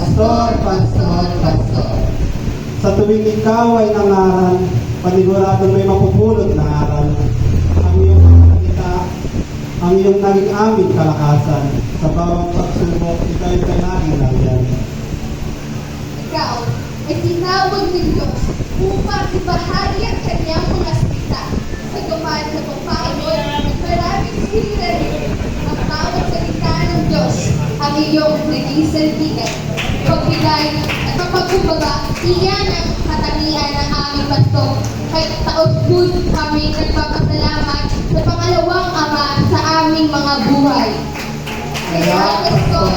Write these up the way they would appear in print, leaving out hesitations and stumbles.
Pastor, Pastor, Pastor. Sa tuwing ikaw ay nangaral, panigurado may mapupulot na aral. Ang iyong mga salita, ang iyong naging aming kalakasan. Sa bawat pagsubok, ikaw ay panaging nariyan. Ikaw ay tinawag ng Diyos upang ibahagi ang kanyang mga salita. Sa dumaan sa Panginoon at maraming sihiranin, ang bawat salita ng Diyos ang iyong naging salbigan. Pagbigay at pagkubaga, iyan ang katangian ng aming pastor. Kahit taon-taon kami nagpapasalamat sa pangalawang Ama sa aming mga buhay. Kaya pastor,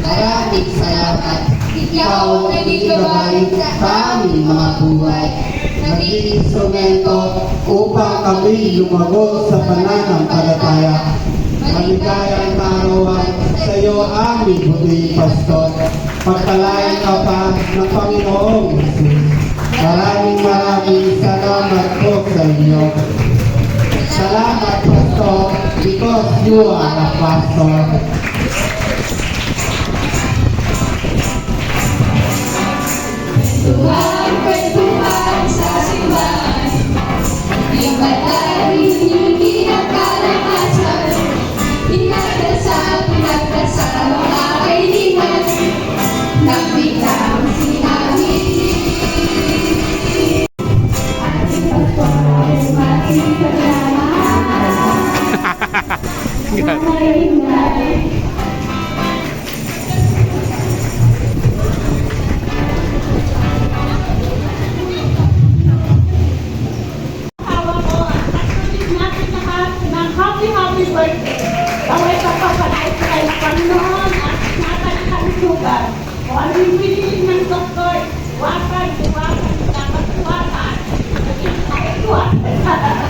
maraming salamat. Ikaw ang naging gabay sa aming mga buhay. Naging instrumento upang kami lumago sa pananampalataya. Maligayang kaarawan sa iyo aming buting pastor. Pagpalain ka pa ng Panginoong Jesus. Maraming salamat po sa inyo. Salamat, Pastor, because you are a pastor. Tuhan kwentuhan sa simbahan, ibatan hindi ang kalakasan, pinagdasal mga kaibigan, nagbitang sinabi. Ating pagpapalay, mating salamat, maraming Happy birthday! Kaway pagpapalait kayo ng Panginoon at natalakang sugar. O ang bibili ng doktor, wakan, dapat tuwakan. Naging tayo tuwa.